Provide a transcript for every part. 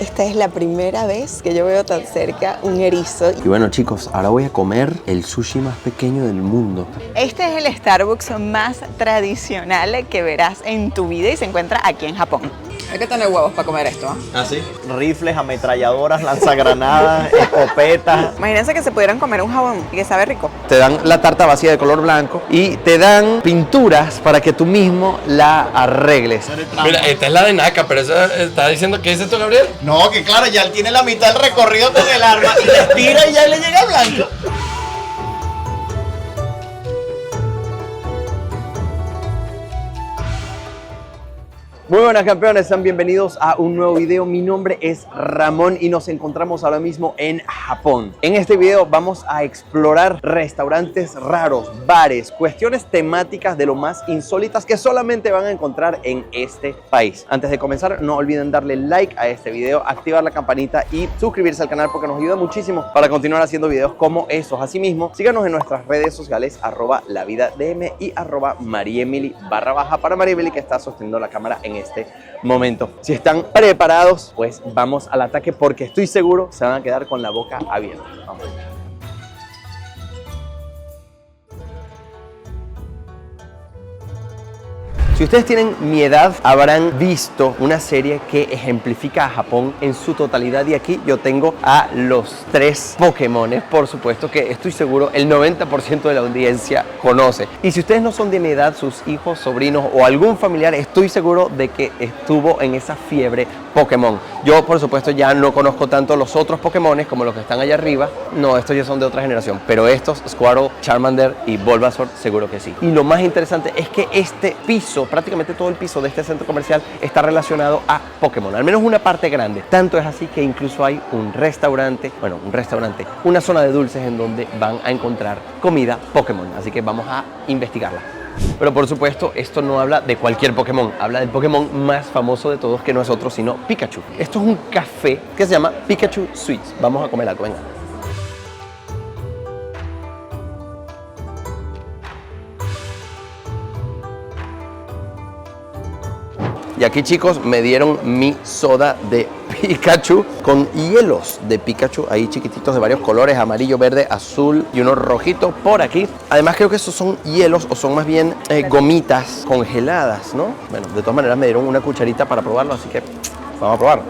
Esta es la primera vez que yo veo tan cerca un erizo. Y bueno, chicos, ahora voy a comer el sushi más pequeño del mundo. Este es el Starbucks más tradicional que verás en tu vida y se encuentra aquí en Japón. Hay que tener huevos para comer esto, ¿eh? ¿Ah, sí? Rifles, ametralladoras, lanzagranadas, escopetas. Imagínense que se pudieran comer un jabón y que sabe rico. Te dan la tarta vacía de color blanco y te dan pinturas para que tú mismo la arregles. Mira, esta es la de Naka, pero esa está diciendo, ¿qué dices tú, Gabriel? No, que claro, ya él tiene la mitad del recorrido con el arma y le tira y ya le llega blanco. Muy buenas, campeones, sean bienvenidos a un nuevo video. Mi nombre es Ramón y nos encontramos ahora mismo en Japón. En este video vamos a explorar restaurantes raros, bares, cuestiones temáticas de lo más insólitas que solamente van a encontrar en este país. Antes de comenzar, no olviden darle like a este video, activar la campanita y suscribirse al canal porque nos ayuda muchísimo para continuar haciendo videos como estos. Asimismo, síganos en nuestras redes sociales @lavidadm y @mariemily_, para Mariemily, que está sosteniendo la cámara en este momento. Si están preparados, pues vamos al ataque porque estoy seguro se van a quedar con la boca abierta. Vamos. Si ustedes tienen mi edad, habrán visto una serie que ejemplifica a Japón en su totalidad y aquí yo tengo a los 3 Pokémones, por supuesto que estoy seguro el 90% de la audiencia conoce. Y si ustedes no son de mi edad, sus hijos, sobrinos o algún familiar, estoy seguro de que estuvo en esa fiebre Pokémon. Yo, por supuesto, ya no conozco tanto los otros Pokémones como los que están allá arriba. No, estos ya son de otra generación, pero estos, Squirtle, Charmander y Bulbasaur, seguro que sí. Y lo más interesante es que este piso, prácticamente todo el piso de este centro comercial está relacionado a Pokémon, al menos una parte grande. Tanto es así que incluso hay un restaurante, una zona de dulces en donde van a encontrar comida Pokémon, así que vamos a investigarla. Pero por supuesto, esto no habla de cualquier Pokémon, habla del Pokémon más famoso de todos, que no es otro sino Pikachu. Esto es un café que se llama Pikachu Sweets. Vamos a comer algo, venga. Y aquí, chicos, me dieron mi soda de Pikachu con hielos de Pikachu, ahí chiquititos de varios colores, amarillo, verde, azul y uno rojito por aquí. Además, creo que esos son hielos o son más bien gomitas congeladas, ¿no? Bueno, de todas maneras me dieron una cucharita para probarlo, así que vamos a probar.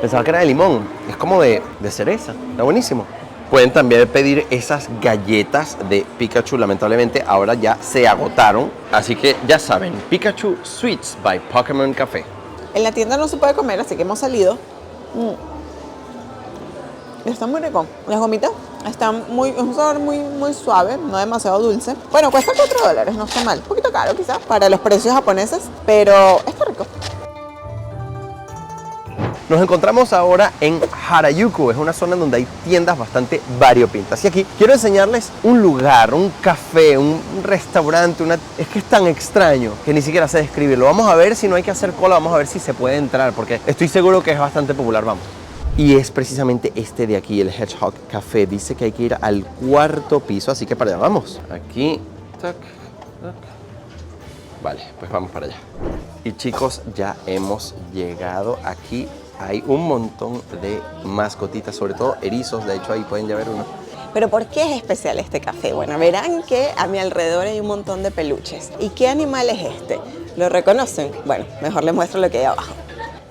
Pensaba que era de limón, es como de cereza, está buenísimo. Pueden también pedir esas galletas de Pikachu, lamentablemente ahora ya se agotaron. Así que ya saben, Pikachu Sweets by Pokémon Café. En la tienda no se puede comer, así que hemos salido. Está muy rico. Las gomitas están un sabor muy suave, no demasiado dulce. Bueno, cuesta $4, no está mal. Un poquito caro quizás para los precios japoneses, pero está rico. Nos encontramos ahora en Harajuku, es una zona donde hay tiendas bastante variopintas. Y aquí quiero enseñarles un lugar, un café, un restaurante, es que es tan extraño que ni siquiera sé describirlo. Vamos a ver si no hay que hacer cola, vamos a ver si se puede entrar, porque estoy seguro que es bastante popular, vamos. Y es precisamente este de aquí, el Hedgehog Café. Dice que hay que ir al 4º piso, así que para allá vamos. Aquí, tac, tac. Vale, pues vamos para allá. Y chicos, ya hemos llegado aquí. Hay un montón de mascotitas, sobre todo erizos, de hecho ahí pueden ya ver uno. ¿Pero por qué es especial este café? Bueno, verán que a mi alrededor hay un montón de peluches. ¿Y qué animal es este? ¿Lo reconocen? Bueno, mejor les muestro lo que hay abajo.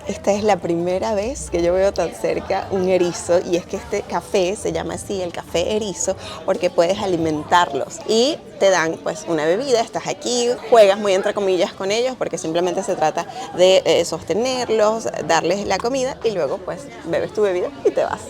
Esta es la primera vez que yo veo tan cerca un erizo y es que este café se llama así, el café erizo, porque puedes alimentarlos y te dan pues una bebida, estás aquí, juegas muy entre comillas con ellos porque simplemente se trata de sostenerlos, darles la comida y luego pues bebes tu bebida y te vas.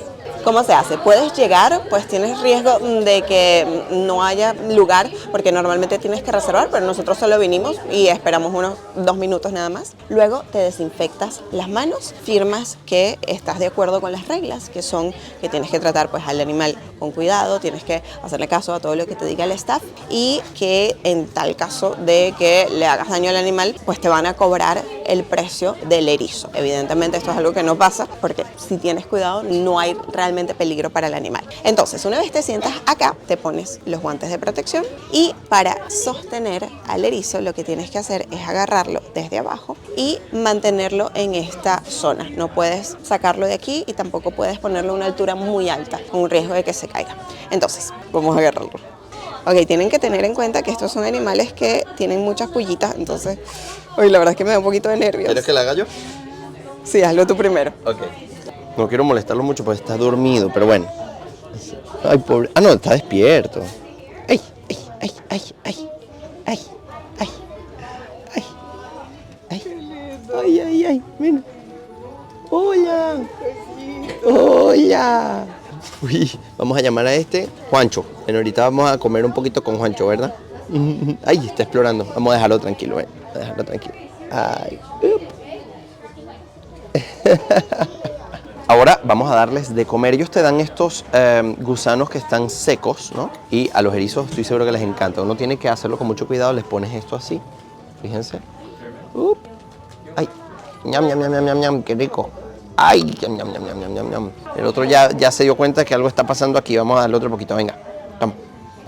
¿Cómo se hace? Puedes llegar, pues tienes riesgo de que no haya lugar porque normalmente tienes que reservar, pero nosotros solo vinimos y esperamos unos 2 minutos nada más. Luego te desinfectas las manos, firmas que estás de acuerdo con las reglas, que son que tienes que tratar pues al animal con cuidado, tienes que hacerle caso a todo lo que te diga el staff y que en tal caso de que le hagas daño al animal, pues te van a cobrar el precio del erizo. Evidentemente esto es algo que no pasa porque si tienes cuidado no hay realmente peligro para el animal. Entonces, una vez te sientas acá, te pones los guantes de protección y para sostener al erizo lo que tienes que hacer es agarrarlo desde abajo y mantenerlo en esta zona. No puedes sacarlo de aquí y tampoco puedes ponerlo a una altura muy alta, con un riesgo de que se caiga. Entonces, vamos a agarrarlo. Ok, tienen que tener en cuenta que estos son animales que tienen muchas pullitas, entonces, uy, la verdad es que me da un poquito de nervios. ¿Quieres que la haga yo? Sí, hazlo tú primero. Ok. No quiero molestarlo mucho porque está dormido, pero bueno. Ay, pobre. Ah, no, está despierto. Ay, ay, ay, ay, ay, ay, ay, ay, ay, ay, ay, ay, mira. Hola. Hola. Uy, vamos a llamar a este Juancho. Bueno, ahorita vamos a comer un poquito con Juancho, ¿verdad? Ay, está explorando. Vamos a dejarlo tranquilo, Vamos a dejarlo tranquilo. Ay. Ahora vamos a darles de comer. Ellos te dan estos gusanos que están secos, ¿no? Y a los erizos estoy seguro que les encanta. Uno tiene que hacerlo con mucho cuidado. Les pones esto así. Fíjense. Ay. Ñam, ñam, ñam, ñam, ñam, ñam. Qué rico. Ay. Ñam, ñam, ñam, ñam, ñam, ñam, ñam. El otro ya se dio cuenta que algo está pasando aquí. Vamos a darle otro poquito. Venga.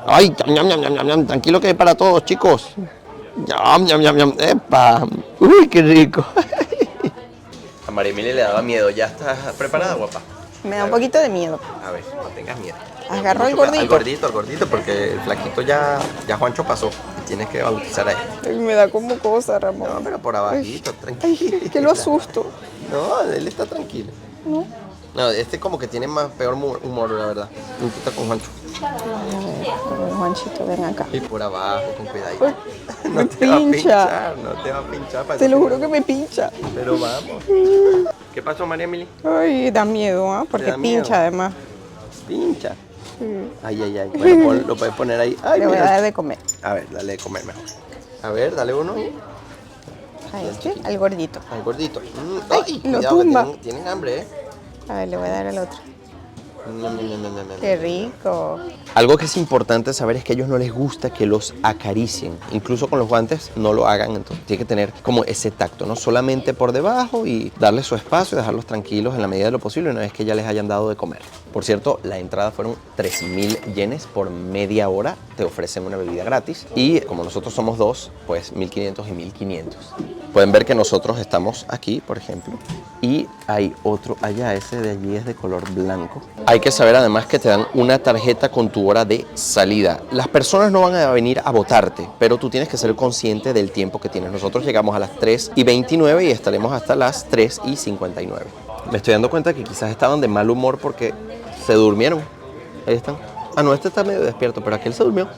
Ay. Ñam, ñam, ñam, ñam, ñam. Tranquilo que es para todos, chicos. Ñam, ñam, ñam, ñam. Epa. Uy, qué rico. A María Emilia le daba miedo. ¿Ya estás preparada, guapa? Me da un poquito de miedo. A ver, no tengas miedo. Agarro al gordito. Al gordito, porque el flaquito ya Juancho pasó. Y tienes que bautizar a él. Ay, me da como cosa, Ramón. No, pero por abajito, tranquilo. Ay, que lo asusto. No, él está tranquilo. No. No, este como que tiene más peor humor, la verdad. Un poquito con Juancho. A ver, Juanchito, ven acá. Y por abajo, con cuidadito. Ay, No me te va a pincha. pinchar, no te va a pinchar. Te lo juro que me pincha. Pero vamos. ¿Qué pasó, María Emilia? Ay, da miedo, ¿ah? Porque da miedo? pincha además. Pincha. Ay, ay, ay. Bueno, lo puedes poner ahí. Ay, Le voy a mira. dar de comer. A ver, dale de comer mejor. A ver, dale uno. A este, al gordito. Al gordito. Ay, lo cuidado, que tumba. tienen hambre, ¿eh? A ver, le voy a dar al otro. Qué rico. Algo que es importante saber es que a ellos no les gusta que los acaricien. Incluso con los guantes no lo hagan. Entonces tiene que tener como ese tacto, ¿no? Solamente por debajo y darles su espacio y dejarlos tranquilos en la medida de lo posible una vez que ya les hayan dado de comer. Por cierto, la entrada fueron 3.000 yenes por media hora. Te ofrecen una bebida gratis. Y como nosotros somos dos, pues 1.500 y 1.500. Pueden ver que nosotros estamos aquí, por ejemplo. Y hay otro allá, ese de allí es de color blanco. Hay que saber además que te dan una tarjeta con tu hora de salida. Las personas no van a venir a votarte, pero tú tienes que ser consciente del tiempo que tienes. Nosotros llegamos a las 3:29 y estaremos hasta las 3:59. Me estoy dando cuenta que quizás estaban de mal humor porque se durmieron. Ahí están. Ah, no, este está medio despierto, pero aquel se durmió.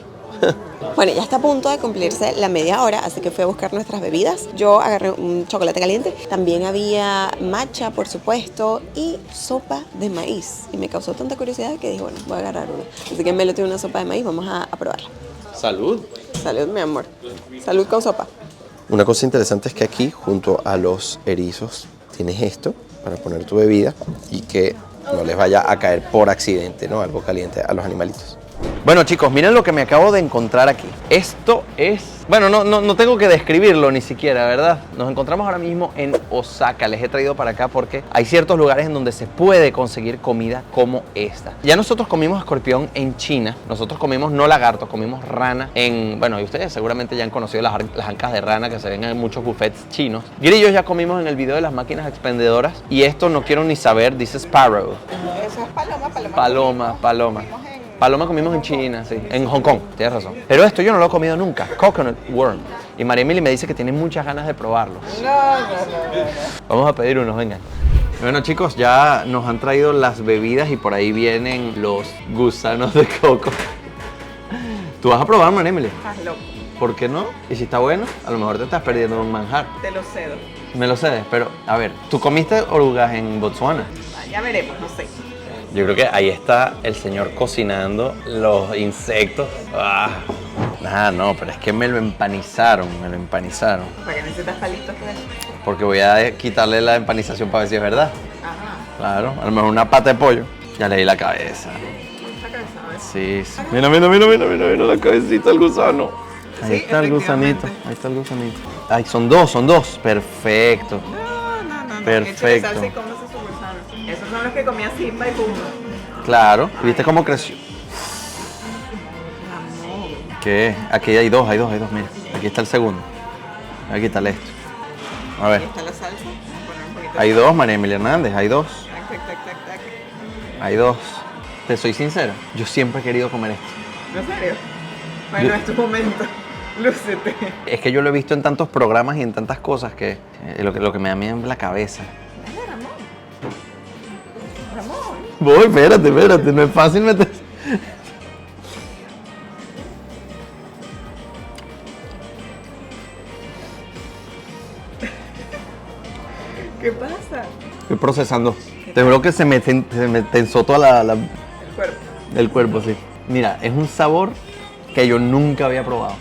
Bueno, ya está a punto de cumplirse la media hora, así que fui a buscar nuestras bebidas. Yo agarré un chocolate caliente, también había matcha, por supuesto, y sopa de maíz. Y me causó tanta curiosidad que dije, bueno, voy a agarrar una. Así que me lo una sopa de maíz, vamos a probarla. Salud. Salud, mi amor. Salud con sopa. Una cosa interesante es que aquí, junto a los erizos, tienes esto para poner tu bebida y que no les vaya a caer por accidente, ¿no? Algo caliente a los animalitos. Bueno, chicos, miren lo que me acabo de encontrar aquí. Esto es... Bueno, no tengo que describirlo ni siquiera, ¿verdad? Nos encontramos ahora mismo en Osaka. Les he traído para acá porque hay ciertos lugares en donde se puede conseguir comida como esta. Ya nosotros comimos escorpión en China. Nosotros comimos no lagarto, comimos rana en... Bueno, y ustedes seguramente ya han conocido las ancas de rana que se ven en muchos buffets chinos. Grillos ya comimos en el video de las máquinas expendedoras. Y esto no quiero ni saber, dice Sparrow. Eso es paloma. Paloma. Paloma comimos en China, sí, en Hong Kong, tienes razón. Pero esto yo no lo he comido nunca, coconut worm. Y María Emilia me dice que tiene muchas ganas de probarlo. No. Vamos a pedir unos, vengan. Bueno, chicos, ya nos han traído las bebidas y por ahí vienen los gusanos de coco. ¿Tú vas a probar, María Emilia? Estás loco. ¿Por qué no? Y si está bueno, a lo mejor te estás perdiendo un manjar. Te lo cedo. Me lo cedes, pero a ver, ¿tú comiste orugas en Botsuana? Ya veremos, no sé. Yo creo que ahí está el señor cocinando los insectos. No, pero es que me lo empanizaron. ¿Para qué necesitas palitos? Porque voy a quitarle la empanización para ver si es verdad. Ajá. Claro, a lo mejor una pata de pollo. Ya le di la cabeza. ¿Está cansado? Sí. Mira la cabecita del gusano. Ahí Sí, está el gusanito. Ay, son dos. Perfecto. No. Perfecto. Échale salsa y cómase su gusano. Esos son los que comía Simba y Pumba. Claro. ¿Viste cómo creció? ¿Qué? Aquí hay dos, mira. Aquí está el segundo. Voy a quitarle esto. A ver. Ahí está la salsa. Vamos a poner un poquito. Hay dos, María Emilia Hernández, hay dos. Tac, tac, tac, tac, tac. Hay dos. Te soy sincero, yo siempre he querido comer esto. ¿En serio? Bueno, es tu momento. Lúcete. Es que yo lo he visto en tantos programas y en tantas cosas que lo que me da miedo en la cabeza. Dale, Ramón. Ramón. Voy, espérate, no es fácil meter. ¿Qué pasa? Estoy procesando. Te juro que se me tensó toda El cuerpo. el cuerpo, sí. Mira, es un sabor que yo nunca había probado.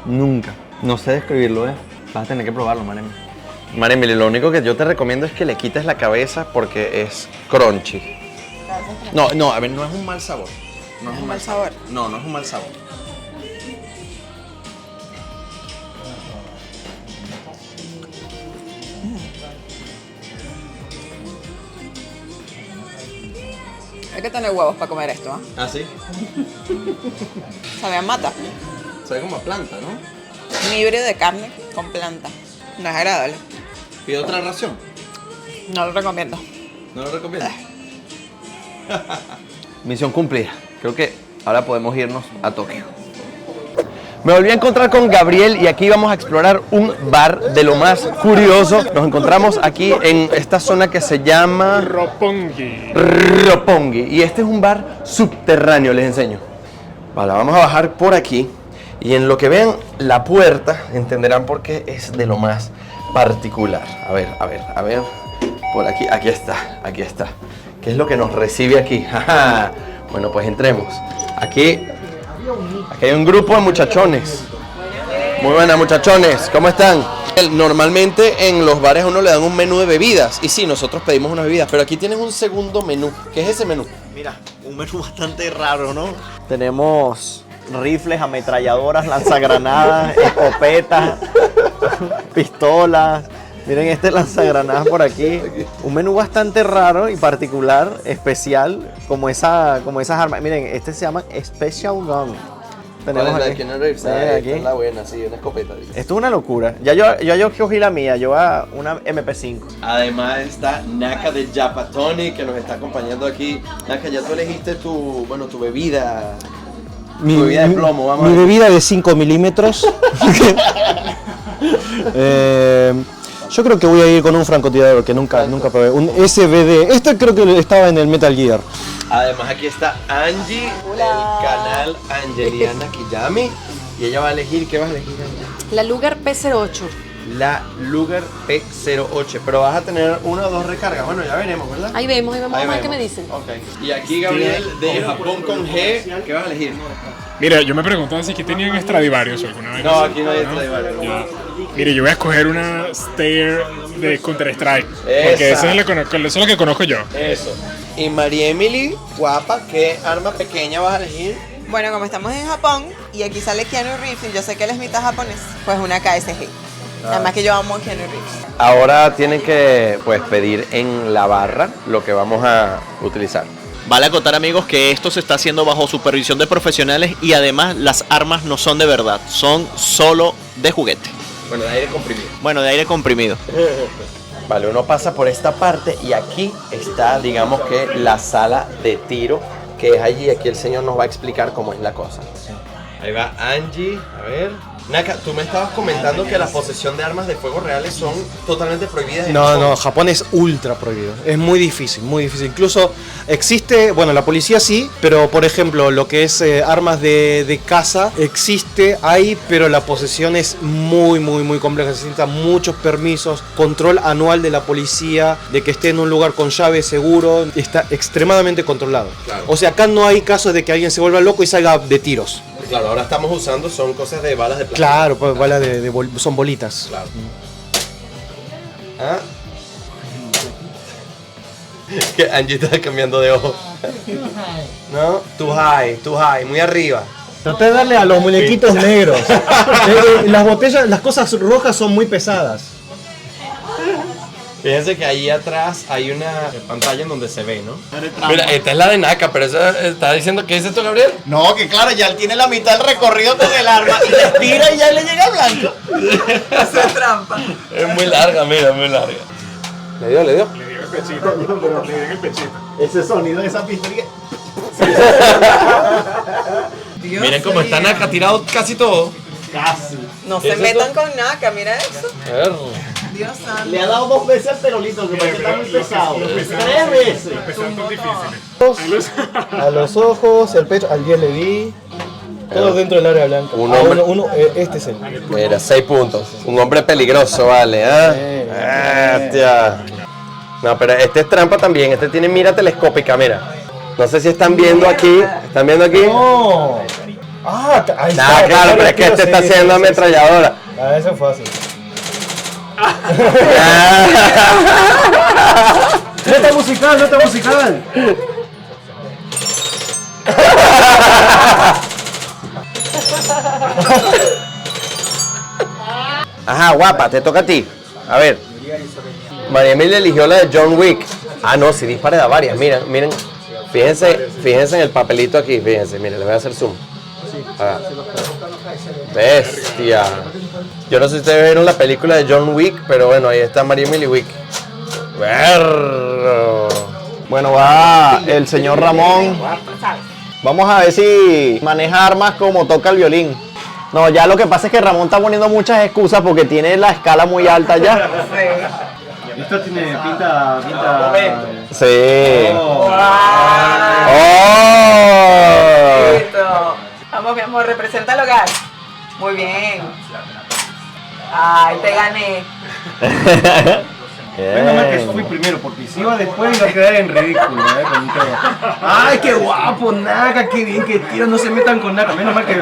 Nunca. No sé describirlo, ¿eh? Vas a tener que probarlo, Maremi. Maremi, lo único que yo te recomiendo es que le quites la cabeza porque es crunchy. No, a ver, no es un mal sabor. No es un mal sabor. No es un mal sabor. Hay que tener huevos para comer esto, ¿ah? ¿Ah, sí? Sabe a mata. Sabe como a planta, ¿no? Un híbrido de carne con planta. No es agradable. ¿Pide otra ración? No lo recomiendo. ¿No lo recomiendas? Misión cumplida. Creo que ahora podemos irnos a Tokio. Me volví a encontrar con Gabriel y aquí vamos a explorar un bar de lo más curioso. Nos encontramos aquí en esta zona que se llama Roppongi. Roppongi. Y este es un bar subterráneo, les enseño. Vale, vamos a bajar por aquí. Y en lo que vean la puerta, entenderán por qué es de lo más particular. A ver. Por aquí, aquí está. ¿Qué es lo que nos recibe aquí? Bueno, pues entremos. Aquí hay un grupo de muchachones. Muy buenas, muchachones. ¿Cómo están? Normalmente en los bares a uno le dan un menú de bebidas. Y sí, nosotros pedimos unas bebidas. Pero aquí tienen un segundo menú. ¿Qué es ese menú? Mira, un menú bastante raro, ¿no? Tenemos rifles, ametralladoras, lanzagranadas, escopetas, pistolas. Miren este lanzagranadas por aquí. Un menú bastante raro y particular, especial, como esas armas. Miren, este se llama Special Gun. Tenemos aquí. Aquí. La buena, sí, una escopeta. Esto es una locura. Ya yo cogí la mía, yo a una MP5. Además está Naka de Japatoni que nos está acompañando aquí. Naka, ya tú elegiste tu bebida. Tu bebida de plomo, vamos a Mi ver. bebida de 5 milímetros. Yo creo que voy a ir con un francotirador que nunca probé. Un SVD. Este creo que estaba en el Metal Gear. Además aquí está Angie del canal Angeliana Kiyami. Y ella va a elegir, ¿qué vas a elegir, Angie? La Luger P08. La Luger P08. Pero vas a tener una o dos recargas. Bueno, ya veremos, ¿verdad? Ahí vemos, vamos a ver vemos. qué me dicen. Ok. Y aquí Gabriel de Japón con G. ¿Qué vas a elegir? Mira, yo me preguntaba si aquí tenían Stradivarius alguna vez. No, aquí no hay Stradivarius. Ya. Mire, yo voy a escoger una Steyr de Counter-Strike. Esa. Porque eso es lo que conozco yo. Eso. Y María Emily, guapa, ¿qué arma pequeña vas a elegir? Bueno, como estamos en Japón y aquí sale Keanu Reeves y yo sé que él es mitad japonés, pues una KSG. Además que yo amo a Keanu Reeves. Ahora tienen que pedir en la barra lo que vamos a utilizar. Vale acotar, amigos, que esto se está haciendo bajo supervisión de profesionales y además las armas no son de verdad, son solo de juguete. Bueno, de aire comprimido. Bueno, de aire comprimido. Vale, uno pasa por esta parte y aquí está, digamos que, la sala de tiro, que es allí. Aquí el señor nos va a explicar cómo es la cosa. Ahí va Angie, a ver. Naka, tú me estabas comentando que la posesión de armas de fuego reales son totalmente prohibidas en Japón. No, Japón es ultra prohibido. Es muy difícil, muy difícil. Incluso existe, bueno, la policía sí, pero por ejemplo, lo que es armas de caza existe ahí, pero la posesión es muy compleja. Se necesitan muchos permisos, control anual de la policía, de que esté en un lugar con llave seguro. Está extremadamente controlado. Claro. O sea, acá no hay casos de que alguien se vuelva loco y salga de tiros. Claro, ahora estamos usando, son cosas de balas de plástico. Claro, pues balas son bolitas. Claro. ¿Ah? Que Angie está cambiando de ojo. ¿No? Too high, muy arriba. Traté de darle a los muñequitos negros. Las botellas, las cosas rojas son muy pesadas. Fíjense que ahí atrás hay una pantalla en donde se ve, ¿no? Mira, esta es la de Naka, pero esa está diciendo que dices tú, Gabriel. No, que claro, ya él tiene la mitad del recorrido con el arma y le tira y ya le llega a blanco. Eso es trampa. Es muy larga, mira, muy larga. Le dio. Le dio el pechito. Le dio en el pechito. Ese sonido de esa pistola. Miren cómo está Naka tirado casi todo. Casi. No se metan con Naka, mira eso. Dios santo. Le ha dado 2 veces al perolito, que parece que está muy pesado. 3 veces. Son difíciles. A los ojos, el pecho, al 10 le di. Todo dentro del área blanca. Un hombre- Este es el. Mira, 6 puntos. Un hombre peligroso, vale, Hostia. No, pero este es trampa también. Este tiene mira telescópica, mira. No sé si están viendo aquí. ¿Están viendo aquí? No. Ah, ahí está. Ah, claro, pero es que este está haciendo ametralladora. Ah, eso es fácil. Nota musical. Ajá, guapa, te toca a ti. A ver. María Emilia eligió la de John Wick. Ah, no, si dispara da varias. Miren. Fíjense en el papelito aquí, fíjense. Miren, le voy a hacer zoom. Ah. Bestia. Yo no sé si ustedes vieron la película de John Wick, pero bueno, ahí está María Emilia Wick. Bueno, va el señor Ramón. Vamos a ver si maneja armas como toca el violín. No, ya lo que pasa es que Ramón está poniendo muchas excusas porque tiene la escala muy alta ya. Esto tiene pinta. Sí. ¡Wow! ¡Oh! Listo. Vamos, mi amor, representa el hogar. Muy bien. Ay, te gané. Menos mal que fui primero, porque si iba después iba a quedar en ridículo, con todo. ¡Ay, qué guapo, Naka! ¡Qué bien que tiro! No se metan con Naka. Menos mal que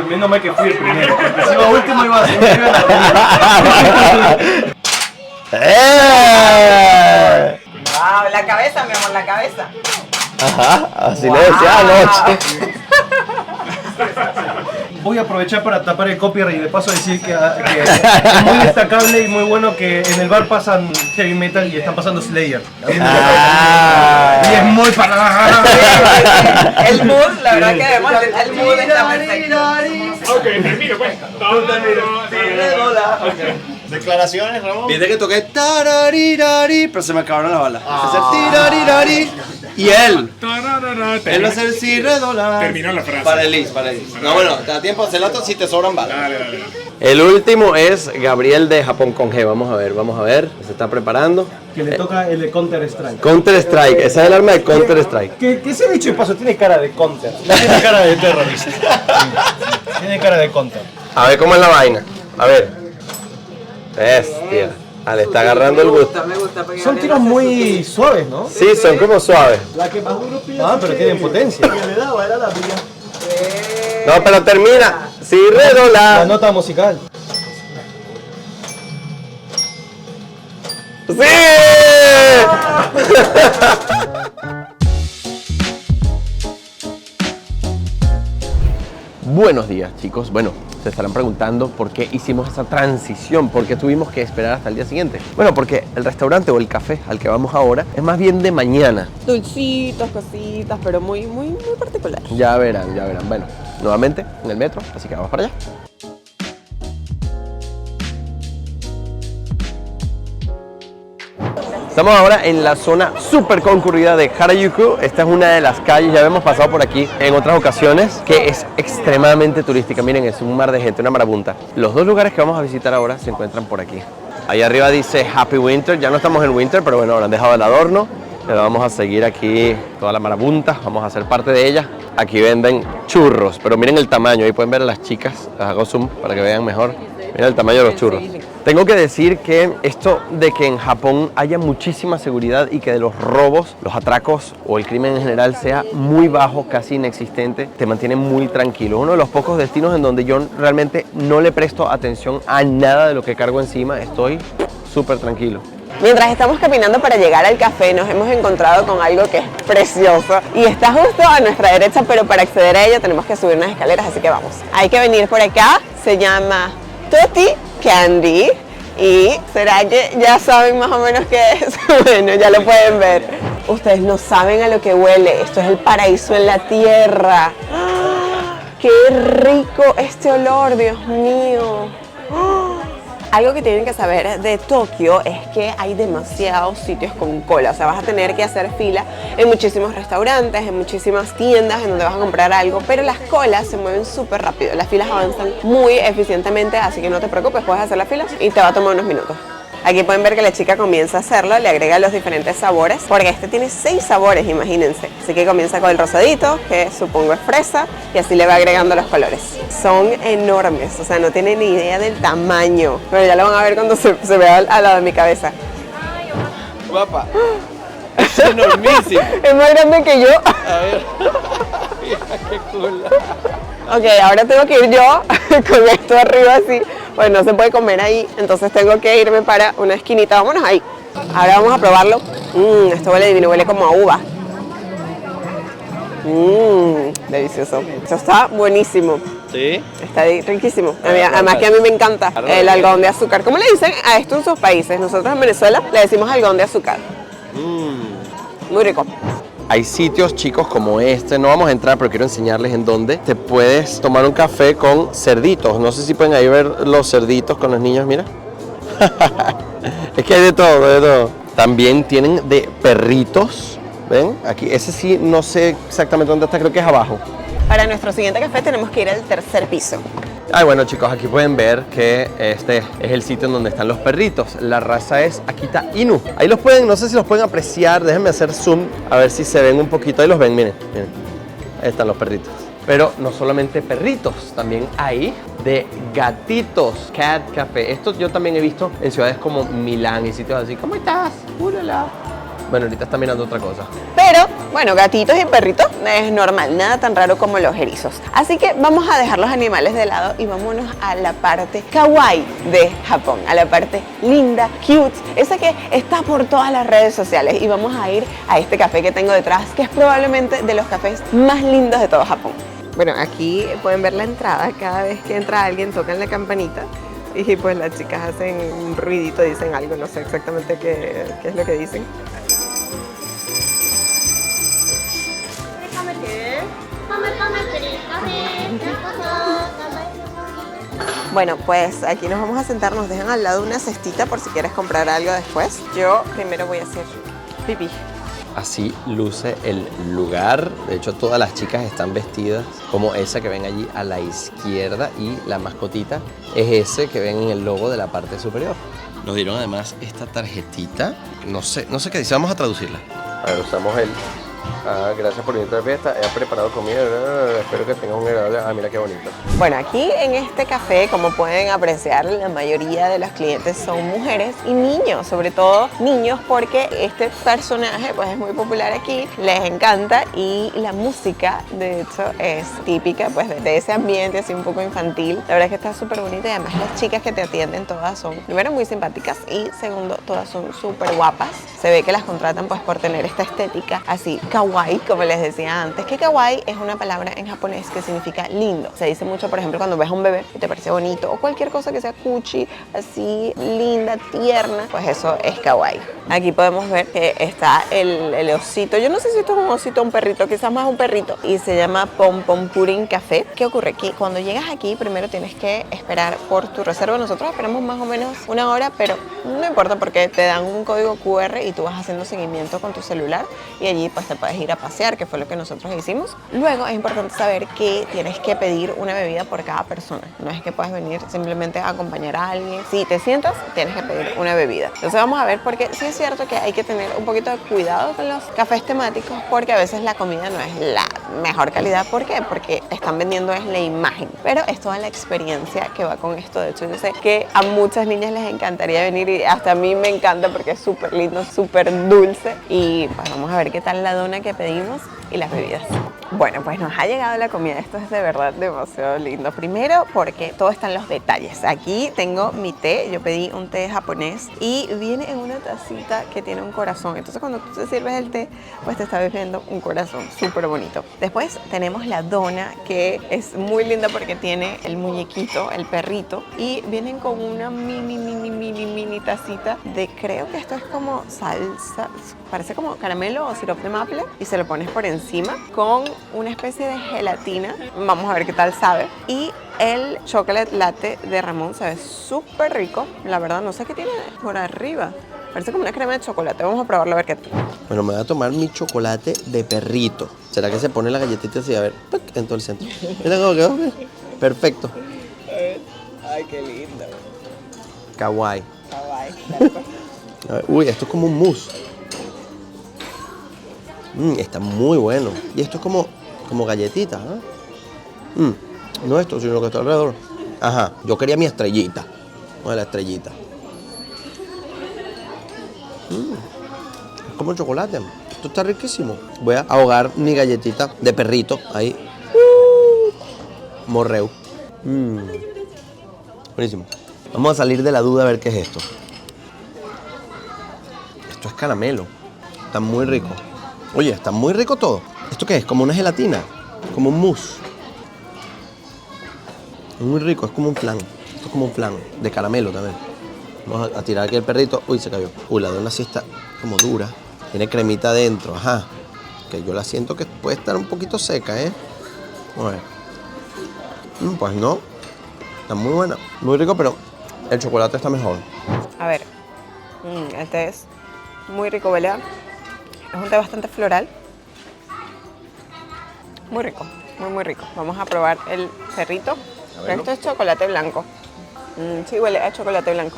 fui el primero, porque si iba último iba a ser Wow, la cabeza, mi amor, la cabeza. Ajá, así le decía anoche. Voy a aprovechar para tapar el copyright y de paso decir que es muy destacable y muy bueno que en el bar pasan heavy metal y están pasando Slayer. Y es muy para... El mood, la verdad que además el mood está perfecto. Ok, termino pues. Declaraciones, Ramón. Viste que toqué tararirari, pero se me acabaron las balas. Hacer tirarirari. Y él va a hacer si redolar. Terminó la frase. Para el Liz. No, bueno, te da tiempo a hacer si te sobran balas. Dale. El último es Gabriel de Japón con G. Vamos a ver. Se está preparando. Que le toca el de Counter Strike. Counter Strike. Esa es el arma de Counter Strike. Que ese dicho de paso tiene cara de Counter. No tiene cara de terrorista. Tiene cara de Counter. A ver cómo es la vaina. A ver. Bestia. Le está agarrando el gusto. Me gusta porque Son tiros muy suaves, ¿no? Sí, son como suaves. Ah, pero tienen potencia. No, pero termina. Si La redolar. nota musical. ¡Sí! Buenos días, chicos. Bueno, se estarán preguntando por qué hicimos esa transición, por qué tuvimos que esperar hasta el día siguiente. Bueno, porque el restaurante o el café al que vamos ahora es más bien de mañana. dulcitos, cositas, pero muy particular. Ya verán. Bueno, nuevamente en el metro, así que vamos para allá. Estamos ahora en la zona súper concurrida de Harajuku. Esta es una de las calles, ya hemos pasado por aquí en otras ocasiones, que es extremadamente turística. Miren, es un mar de gente, una marabunta. Los dos lugares que vamos a visitar ahora se encuentran por aquí. Ahí arriba dice Happy Winter, ya no estamos en Winter, pero bueno, ahora han dejado el adorno. Pero vamos a seguir aquí toda la marabunta, vamos a ser parte de ella. Aquí venden churros, pero miren el tamaño, ahí pueden ver a las chicas, las hago zoom para que vean mejor. Miren el tamaño de los churros. Tengo que decir que esto de que en Japón haya muchísima seguridad y que de los robos, los atracos o el crimen en general sea muy bajo, casi inexistente, te mantiene muy tranquilo. Uno de los pocos destinos en donde yo realmente no le presto atención a nada de lo que cargo encima, estoy súper tranquilo. Mientras estamos caminando para llegar al café, nos hemos encontrado con algo que es precioso y está justo a nuestra derecha, pero para acceder a ella tenemos que subir unas escaleras, así que vamos. Hay que venir por acá, se llama Tutti Candy ¿Y será que ya saben más o menos qué es? Bueno, ya lo pueden ver. Ustedes no saben a lo que huele. Esto es el paraíso en la tierra. ¡Ah! ¡Qué rico este olor, Dios mío! ¡Ah! Algo que tienen que saber de Tokio es que hay demasiados sitios con cola. O sea, vas a tener que hacer fila en muchísimos restaurantes, en muchísimas tiendas en donde vas a comprar algo. Pero las colas se mueven súper rápido. Las filas avanzan muy eficientemente, así que no te preocupes, puedes hacer las filas y te va a tomar unos minutos. Aquí pueden ver que la chica comienza a hacerlo, le agrega los diferentes sabores, porque este tiene 6 sabores, imagínense. Así que comienza con el rosadito, que supongo es fresa, y así le va agregando los colores. Son enormes, o sea, no tienen ni idea del tamaño. Pero ya lo van a ver cuando se vea al lado de mi cabeza. Guapa. Es enormísimo. Es más grande que yo. A ver. Mira qué cool. Ok, ahora tengo que ir yo con esto arriba así. Pues no se puede comer ahí, entonces tengo que irme para una esquinita. Vámonos ahí. Ahora vamos a probarlo. Esto huele divino, huele como a uva. Delicioso. Esto está buenísimo. ¿Sí? Está riquísimo. Además que a mí me encanta el algodón de azúcar. ¿Cómo le dicen a esto en sus países? Nosotros en Venezuela le decimos algodón de azúcar. Muy rico. Hay sitios, chicos, como este, no vamos a entrar, pero quiero enseñarles en dónde te puedes tomar un café con cerditos. No sé si pueden ahí ver los cerditos con los niños, mira. Es que hay de todo, de todo. También tienen de perritos, ¿ven? Aquí, ese sí, no sé exactamente dónde está, creo que es abajo. Para nuestro siguiente café tenemos que ir al tercer piso. Ay, bueno, chicos, aquí pueden ver que este es el sitio en donde están los perritos. La raza es Akita Inu. Ahí los pueden, no sé si los pueden apreciar. Déjenme hacer zoom a ver si se ven un poquito. Ahí los ven, miren, miren. Ahí están los perritos. Pero no solamente perritos, también hay de gatitos. Cat Café. Esto yo también he visto en ciudades como Milán y sitios así. ¿Cómo estás? ¡Ulala! Bueno, ahorita está mirando otra cosa. Pero, bueno, gatitos y perritos es normal, nada tan raro como los erizos. Así que vamos a dejar los animales de lado y vámonos a la parte kawaii de Japón, a la parte linda, cute, esa que está por todas las redes sociales. Y vamos a ir a este café que tengo detrás, que es probablemente de los cafés más lindos de todo Japón. Bueno, aquí pueden ver la entrada. Cada vez que entra alguien tocan la campanita y pues las chicas hacen un ruidito, dicen algo, no sé exactamente qué es lo que dicen. Bueno, pues aquí nos vamos a sentar, nos dejan al lado una cestita por si quieres comprar algo después. Yo primero voy a hacer pipí. Así luce el lugar. De hecho, todas las chicas están vestidas como esa que ven allí a la izquierda y la mascotita es ese que ven en el logo de la parte superior. Nos dieron además esta tarjetita. No sé qué dice. Vamos a traducirla. A ver, usamos el... gracias por venir a la fiesta, he preparado comida, espero que tengas un agradable... mira qué bonito. Bueno, aquí en este café, como pueden apreciar, la mayoría de los clientes son mujeres y niños, sobre todo niños, porque este personaje pues es muy popular aquí, les encanta y la música, de hecho, es típica pues de ese ambiente así un poco infantil. La verdad es que está súper bonita y además las chicas que te atienden todas son, primero, muy simpáticas y segundo, todas son súper guapas. Se ve que las contratan pues por tener esta estética así kawaii, como les decía antes, que kawaii es una palabra en japonés que significa lindo. Se dice mucho, por ejemplo, cuando ves a un bebé y te parece bonito o cualquier cosa que sea cuchi, así linda, tierna, pues eso es kawaii. Aquí podemos ver que está el osito. Yo no sé si esto es un osito o un perrito, quizás más un perrito, y se llama Pom Pom Pudding Café. ¿Qué ocurre? Que cuando llegas aquí, primero tienes que esperar por tu reserva. Nosotros esperamos más o menos una hora, pero no importa porque te dan un código QR y tú vas haciendo seguimiento con tu celular y allí pues te puedes ir a pasear, que fue lo que nosotros hicimos. Luego es importante saber que tienes que pedir una bebida por cada persona. No es que puedas venir simplemente a acompañar a alguien. Si te sientas, tienes que pedir una bebida. Entonces vamos a ver, porque sí es cierto que hay que tener un poquito de cuidado con los cafés temáticos, porque a veces la comida no es la mejor calidad. ¿Por qué? Porque están vendiendo es la imagen, pero es toda la experiencia que va con esto. De hecho, yo sé que a muchas niñas les encantaría venir y hasta a mí me encanta porque es súper lindo, súper dulce. Y pues vamos a ver qué tal la dona que pedimos y las bebidas. Bueno, pues nos ha llegado la comida. Esto es de verdad demasiado lindo. Primero porque todo está en los detalles. Aquí tengo mi té. Yo pedí un té japonés y viene en una tacita que tiene un corazón. Entonces cuando tú te sirves el té, pues te está viendo un corazón súper bonito. Después tenemos la dona, que es muy linda porque tiene el muñequito, el perrito, y vienen con una mini tacita de, creo que esto es como salsa, parece como caramelo o sirope de maple, y se lo pones por encima con una especie de gelatina. Vamos a ver qué tal sabe. Y el chocolate latte de Ramón se ve súper rico. La verdad, no sé qué tiene por arriba. Parece como una crema de chocolate. Vamos a probarlo a ver qué tal. Bueno, me voy a tomar mi chocolate de perrito. ¿Será que se pone la galletita así? A ver, ¡puc! En todo el centro. Mira cómo quedó. Perfecto. Ay, qué lindo. Kawaii. Kawaii. A ver, uy, esto es como un mousse. Está muy bueno. Y esto es como galletitas, ¿eh? No esto, sino lo que está alrededor. Ajá, yo quería mi estrellita. Vamos a la estrellita. Es como chocolate. Esto está riquísimo. Voy a ahogar mi galletita de perrito ahí. Morreu. Buenísimo. Vamos a salir de la duda a ver qué es esto. Esto es caramelo. Está muy rico. Oye, está muy rico todo. ¿Esto qué es? Como una gelatina. Como un mousse. Es muy rico, es como un flan. Esto es como un flan de caramelo también. Vamos a tirar aquí el perrito. Uy, se cayó. Uy, la dona sí está como dura. Tiene cremita adentro, ajá. Que yo la siento que puede estar un poquito seca, ¿eh? Vamos a ver. Pues no. Está muy buena. Muy rico, pero el chocolate está mejor. A ver, este es muy rico, ¿verdad? Es un té bastante floral. Muy rico, muy rico. Vamos a probar el perrito. Esto es chocolate blanco. Sí, huele a chocolate blanco.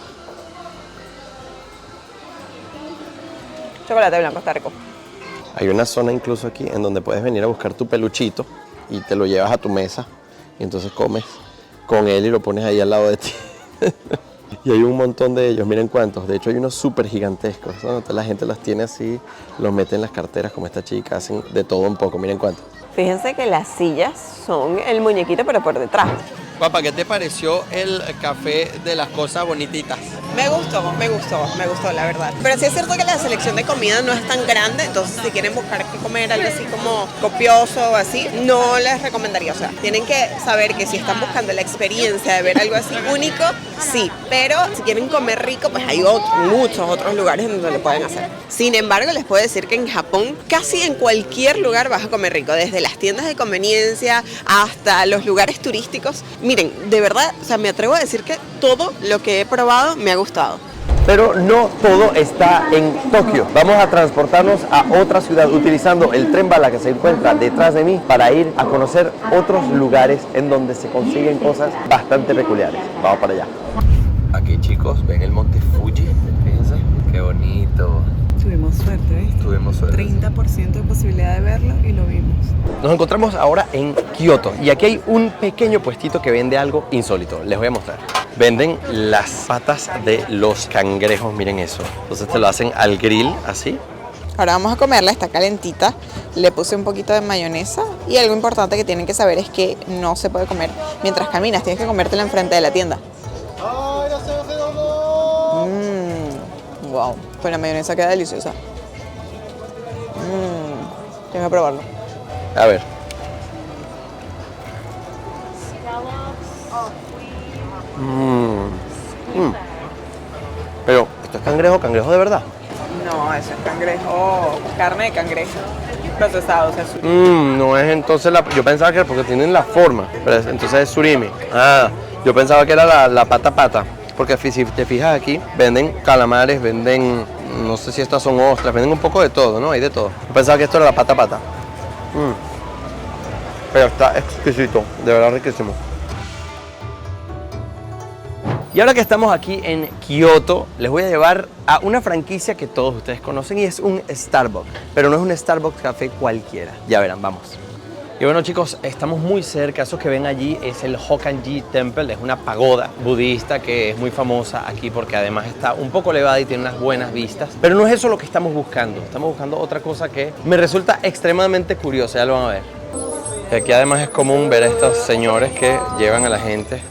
Chocolate blanco, está rico. Hay una zona incluso aquí en donde puedes venir a buscar tu peluchito y te lo llevas a tu mesa y entonces comes con él y lo pones ahí al lado de ti. Y hay un montón de ellos, miren cuántos. De hecho hay unos súper gigantescos, ¿no? Entonces la gente los tiene así, los mete en las carteras como esta chica, hacen de todo un poco, miren cuántos. Fíjense que las sillas son el muñequito pero por detrás. Papá, ¿qué te pareció el café de las cosas bonititas? Me gustó, la verdad. Pero sí es cierto que la selección de comida no es tan grande, entonces si quieren buscar qué comer, algo así como copioso o así, no les recomendaría. O sea, tienen que saber que si están buscando la experiencia de ver algo así único, sí. Pero si quieren comer rico, pues hay muchos otros lugares en donde lo pueden hacer. Sin embargo, les puedo decir que en Japón casi en cualquier lugar vas a comer rico, desde las tiendas de conveniencia hasta los lugares turísticos. Miren, de verdad, o sea, me atrevo a decir que todo lo que he probado me ha gustado. Pero no todo está en Tokio. Vamos a transportarnos a otra ciudad utilizando el tren bala que se encuentra detrás de mí para ir a conocer otros lugares en donde se consiguen cosas bastante peculiares. Vamos para allá. Aquí, chicos, ven el monte Fuji. Fíjense, qué bonito. Tuvimos suerte, ¿viste? Tuvimos suerte. 30% de posibilidad de verlo y lo vimos. Nos encontramos ahora en Kioto y aquí hay un pequeño puestito que vende algo insólito. Les voy a mostrar. Venden las patas de los cangrejos, miren eso. Entonces te lo hacen al grill, así. Ahora vamos a comerla, está calentita. Le puse un poquito de mayonesa y algo importante que tienen que saber es que no se puede comer mientras caminas, tienes que comértela enfrente de la tienda. Wow, pues la mayonesa queda deliciosa. Tengo que probarlo. A ver. Pero, ¿esto es cangrejo de verdad? No, eso es cangrejo, carne de cangrejo procesado, o sea, No es entonces yo pensaba que era porque tienen la forma, pero entonces es surimi. Ah, yo pensaba que era la pata, porque si te fijas aquí, venden calamares, venden, no sé si estas son ostras, venden un poco de todo, ¿no? Hay de todo. Yo pensaba que esto era la pata. Pero está exquisito, de verdad riquísimo. Y ahora que estamos aquí en Kioto, les voy a llevar a una franquicia que todos ustedes conocen y es un Starbucks. Pero no es un Starbucks café cualquiera. Ya verán, vamos. Y bueno, chicos, estamos muy cerca. Eso que ven allí es el Hokkanji Temple. Es una pagoda budista que es muy famosa aquí porque además está un poco elevada y tiene unas buenas vistas. Pero no es eso lo que estamos buscando. Estamos buscando otra cosa que me resulta extremadamente curiosa. Ya lo van a ver. Y aquí además es común ver a estos señores que llevan a la gente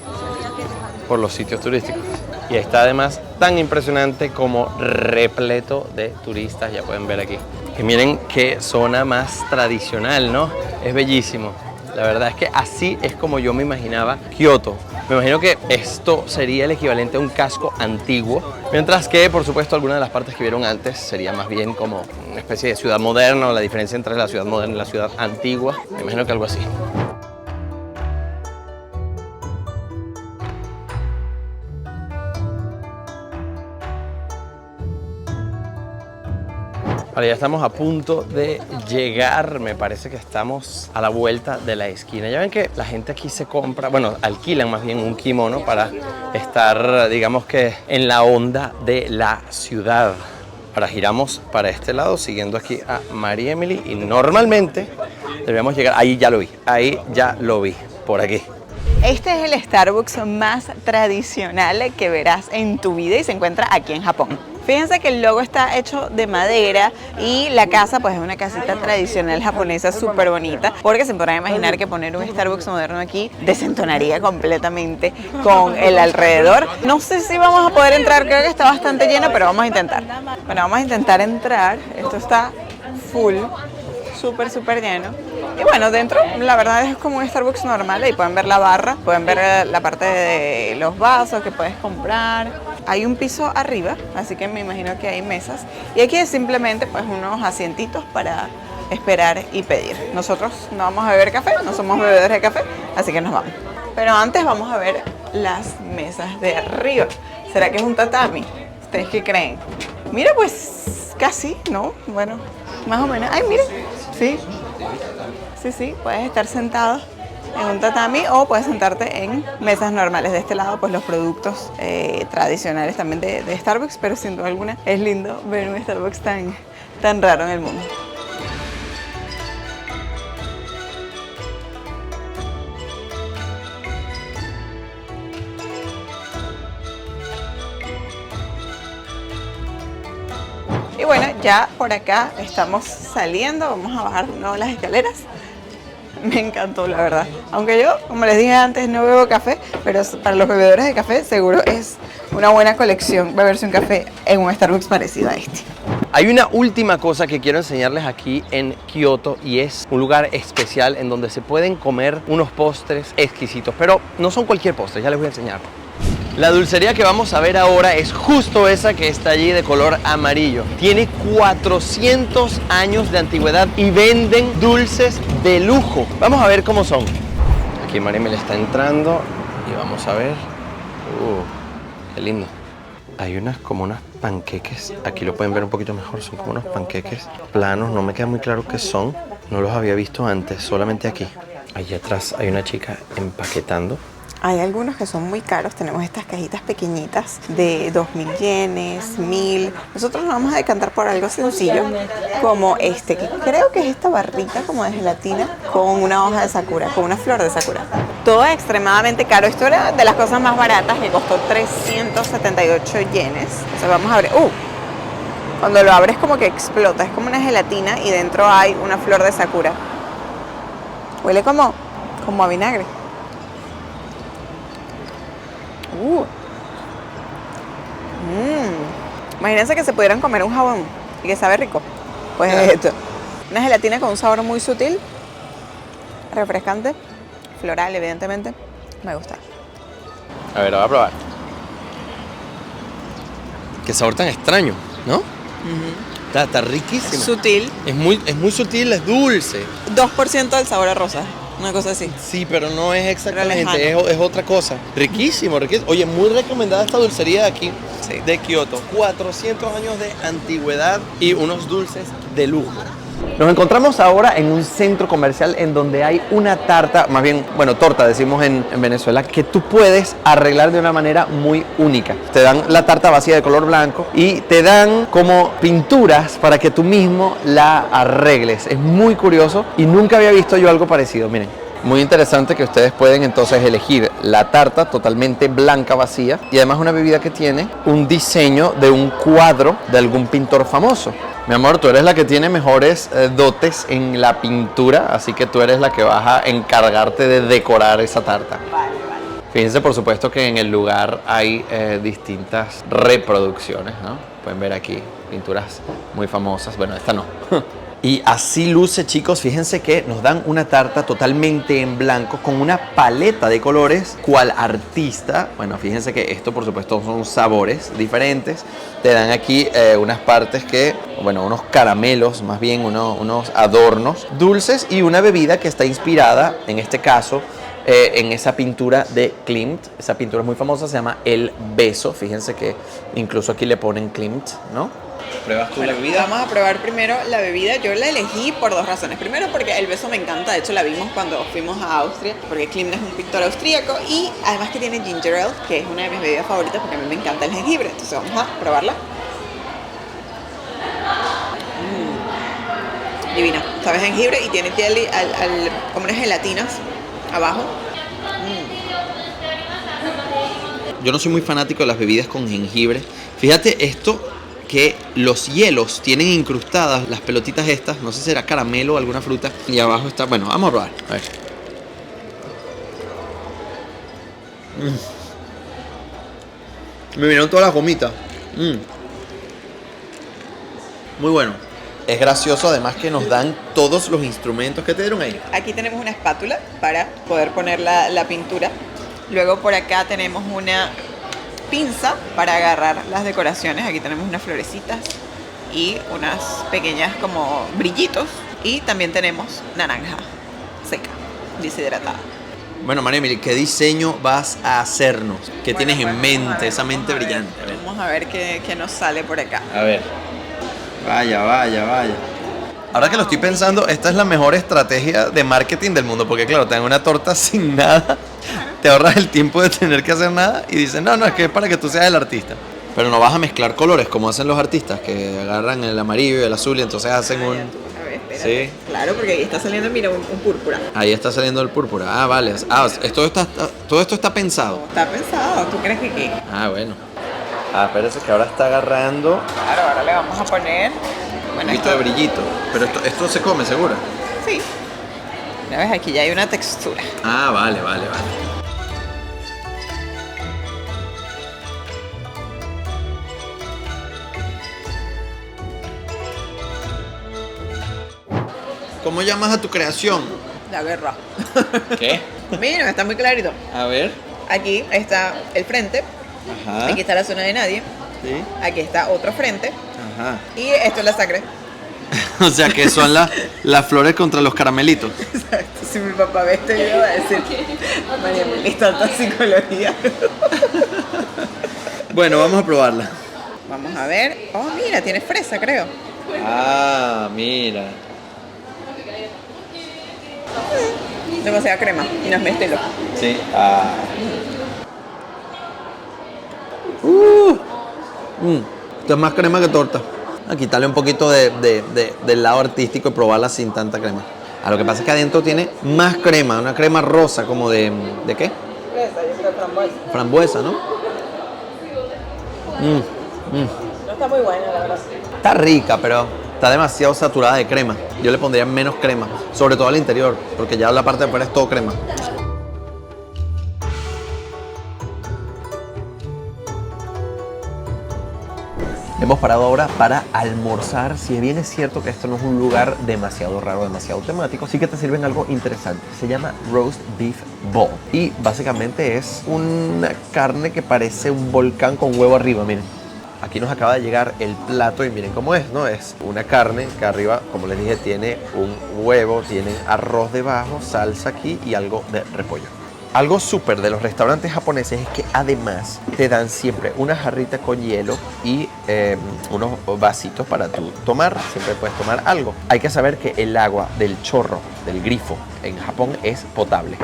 por los sitios turísticos. Y está además tan impresionante como repleto de turistas, ya pueden ver aquí. Y miren qué zona más tradicional, ¿no? Es bellísimo. La verdad es que así es como yo me imaginaba Kioto. Me imagino que esto sería el equivalente a un casco antiguo, mientras que, por supuesto, algunas de las partes que vieron antes sería más bien como una especie de ciudad moderna, o la diferencia entre la ciudad moderna y la ciudad antigua. Me imagino que algo así. Vale, ya estamos a punto de llegar, me parece que estamos a la vuelta de la esquina. Ya ven que la gente aquí se compra, bueno, alquilan más bien un kimono para estar, digamos que, en la onda de la ciudad. Ahora giramos para este lado, siguiendo aquí a María Emily, y normalmente debemos llegar, ahí ya lo vi, por aquí. Este es el Starbucks más tradicional que verás en tu vida y se encuentra aquí en Japón. Fíjense que el logo está hecho de madera y la casa pues es una casita tradicional japonesa súper bonita, porque se podrán imaginar que poner un Starbucks moderno aquí desentonaría completamente con el alrededor. No sé si vamos a poder entrar, creo que está bastante lleno, pero vamos a intentar. Bueno, vamos a intentar entrar. Esto está full, súper lleno. Y bueno, dentro la verdad es como un Starbucks normal. Ahí pueden ver la barra, pueden ver la parte de los vasos que puedes comprar. Hay un piso arriba, así que me imagino que hay mesas. Y aquí es simplemente pues unos asientitos para esperar y pedir. Nosotros no vamos a beber café, no somos bebedores de café, así que nos vamos. Pero antes vamos a ver las mesas de arriba. ¿Será que es un tatami? ¿Ustedes qué creen? Mira, pues casi, ¿no? Bueno, más o menos. Ay, miren, sí. Sí, puedes estar sentado en un tatami o puedes sentarte en mesas normales. De este lado, pues los productos tradicionales también de Starbucks, pero sin duda alguna es lindo ver un Starbucks tan raro en el mundo. Y bueno, ya por acá estamos saliendo, vamos a bajar de nuevo las escaleras. Me encantó, la verdad. Aunque yo, como les dije antes, no bebo café, pero para los bebedores de café seguro es una buena colección beberse un café en un Starbucks parecido a este. Hay una última cosa que quiero enseñarles aquí en Kioto y es un lugar especial en donde se pueden comer unos postres exquisitos, pero no son cualquier postre, ya les voy a enseñar. La dulcería que vamos a ver ahora es justo esa que está allí de color amarillo. Tiene 400 años de antigüedad y venden dulces de lujo. Vamos a ver cómo son. Aquí María me le está entrando y vamos a ver. Qué lindo. Hay como unos panqueques. Aquí lo pueden ver un poquito mejor. Son como unos panqueques planos. No me queda muy claro qué son. No los había visto antes, solamente aquí. Allí atrás hay una chica empaquetando. Hay algunos que son muy caros. Tenemos estas cajitas pequeñitas de 2000 yenes, 1000. Nosotros nos vamos a decantar por algo sencillo como este, que creo que es esta barrita como de gelatina con una hoja de sakura, con una flor de sakura. Todo es extremadamente caro. Esto era de las cosas más baratas, que costó 378 yenes. O sea, vamos a abrir. Cuando lo abres como que explota. Es como una gelatina y dentro hay una flor de sakura. Huele como a vinagre. Imagínense que se pudieran comer un jabón y que sabe rico. Pues esto. Una gelatina con un sabor muy sutil, refrescante, floral, evidentemente. Me gusta. A ver, lo voy a probar. Qué sabor tan extraño, ¿no? Está riquísimo. Es sutil. Es muy sutil, es dulce. 2% del sabor a rosa. Una cosa así. Sí, pero no es exactamente, es otra cosa. Riquísimo, riquísimo. Oye, muy recomendada esta dulcería de aquí, sí, de Kioto. 400 años de antigüedad y unos dulces de lujo. Nos encontramos ahora en un centro comercial en donde hay una tarta, más bien, bueno, torta decimos en Venezuela, que tú puedes arreglar de una manera muy única. Te dan la tarta vacía de color blanco y te dan como pinturas para que tú mismo la arregles. Es muy curioso y nunca había visto yo algo parecido, miren. Muy interesante que ustedes pueden entonces elegir la tarta totalmente blanca, vacía, y además una bebida que tiene un diseño de un cuadro de algún pintor famoso. Mi amor, tú eres la que tiene mejores dotes en la pintura, así que tú eres la que vas a encargarte de decorar esa tarta. Vale. Fíjense, por supuesto, que en el lugar hay distintas reproducciones, ¿no? Pueden ver aquí pinturas muy famosas. Bueno, esta no. Y así luce, chicos. Fíjense que nos dan una tarta totalmente en blanco con una paleta de colores, cual artista. Bueno, fíjense que esto, por supuesto, son sabores diferentes. Te dan aquí unas partes que, bueno, unos caramelos, más bien unos adornos dulces y una bebida que está inspirada, en este caso, en esa pintura de Klimt. Esa pintura es muy famosa, se llama El Beso. Fíjense que incluso aquí le ponen Klimt, ¿no? ¿Pruebas tú la bebida? Vamos a probar primero la bebida. Yo la elegí por dos razones. Primero, porque el beso me encanta. De hecho, la vimos cuando fuimos a Austria, porque Klimt es un pintor austríaco. Y además que tiene ginger ale, que es una de mis bebidas favoritas, porque a mí me encanta el jengibre. Entonces vamos a probarla. Divina. Sabe jengibre y tiene jelly como unas gelatinas abajo. Yo no soy muy fanático de las bebidas con jengibre. Fíjate esto, que los hielos tienen incrustadas las pelotitas estas. No sé si será caramelo o alguna fruta. Y abajo está... Bueno, vamos a probar. A ver. Me vinieron todas las gomitas. Muy bueno. Es gracioso además que nos dan todos los instrumentos que te dieron ahí. Aquí tenemos una espátula para poder poner la pintura. Luego por acá tenemos una pinza para agarrar las decoraciones. Aquí tenemos unas florecitas y unas pequeñas como brillitos. Y también tenemos naranja seca, deshidratada. Bueno, María Emilia, ¿qué diseño vas a hacernos? ¿Qué tienes en mente, esa mente brillante? A ver. Vamos a ver qué nos sale por acá. A ver. Vaya. Ahora que lo estoy pensando, esta es la mejor estrategia de marketing del mundo, porque claro, te dan una torta sin nada, te ahorras el tiempo de tener que hacer nada y dicen, no, es que es para que tú seas el artista. Pero no vas a mezclar colores como hacen los artistas, que agarran el amarillo y el azul y entonces hacen un... A ver, espérate. Sí. Claro, porque ahí está saliendo, mira, un púrpura. Ahí está saliendo el púrpura. Ah, vale. Todo esto está pensado. Está pensado, ¿tú crees que qué? Ah, bueno. Ah, espérese que ahora está agarrando Claro, ahora le vamos a poner... Un poquito de brillito. Pero esto se come, ¿segura? Sí. Ya ves, aquí ya hay una textura. Ah, vale. ¿Cómo llamas a tu creación? La guerra. ¿Qué? Mira, está muy clarito. A ver. Aquí está el frente. Ajá. Aquí está la zona de nadie. Sí. Aquí está otro frente. Ajá. Y esto es la sangre. O sea que son las flores contra los caramelitos. Exacto. Si mi papá ve este video va a decir, María Emilia, es tanta psicología. Bueno, vamos a probarla. Vamos a ver. Oh, mira, tiene fresa, creo. Ah, mira. Demasiada crema. Y no es mi estilo. Sí. Esto es más crema que torta. A quitarle un poquito del lado artístico y probarla sin tanta crema. Lo que pasa es que adentro tiene más crema, una crema rosa como ¿de qué? Fresa, yo creo frambuesa. Frambuesa, ¿no? No está muy buena, la verdad. Está rica, pero está demasiado saturada de crema. Yo le pondría menos crema, sobre todo al interior, porque ya la parte de afuera es todo crema. Hemos parado ahora para almorzar. Si bien es cierto que esto no es un lugar demasiado raro, demasiado temático, sí que te sirven algo interesante. Se llama Roast Beef Ball y básicamente es una carne que parece un volcán con huevo arriba, miren. Aquí nos acaba de llegar el plato y miren cómo es, ¿no? Es una carne que arriba, como les dije, tiene un huevo, tiene arroz debajo, salsa aquí y algo de repollo. Algo súper de los restaurantes japoneses es que además te dan siempre una jarrita con hielo y unos vasitos para tú tomar. Siempre puedes tomar algo. Hay que saber que el agua del chorro, del grifo, en Japón es potable.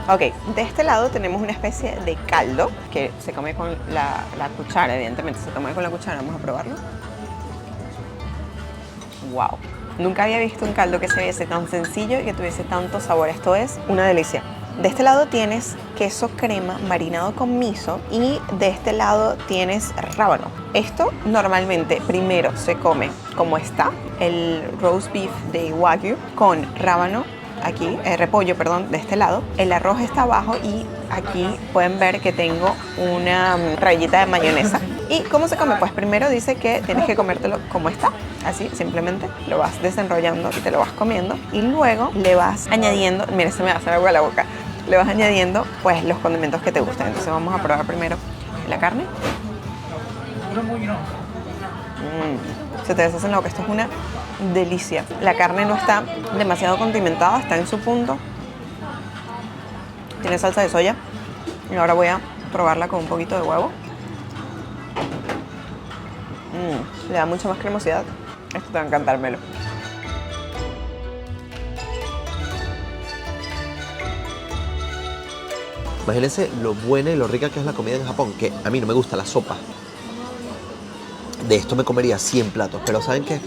Ok, de este lado tenemos una especie de caldo que se come con la cuchara, evidentemente se come con la cuchara. Vamos a probarlo. Wow. Nunca había visto un caldo que se viese tan sencillo y que tuviese tanto sabor. Esto es una delicia. De este lado tienes queso crema marinado con miso y de este lado tienes rábano. Esto normalmente primero se come como está, el roast beef de Wagyu con rábano, aquí, repollo, perdón, de este lado. El arroz está abajo y aquí pueden ver que tengo una rayita de mayonesa. ¿Y cómo se come? Pues primero dice que tienes que comértelo como está, así, simplemente lo vas desenrollando y te lo vas comiendo. Y luego le vas añadiendo, mira, se me va a hacer agua a la boca, le vas añadiendo pues los condimentos que te gusten. Entonces vamos a probar primero la carne. Se te deshace en la boca, esto es una delicia. La carne no está demasiado condimentada, está en su punto. Tiene salsa de soya. Y ahora voy a probarla con un poquito de huevo. Le da mucha más cremosidad. Esto te va a encantar, Melo. Imagínense lo buena y lo rica que es la comida en Japón, que a mí no me gusta la sopa. De esto me comería 100 platos, pero ¿saben qué?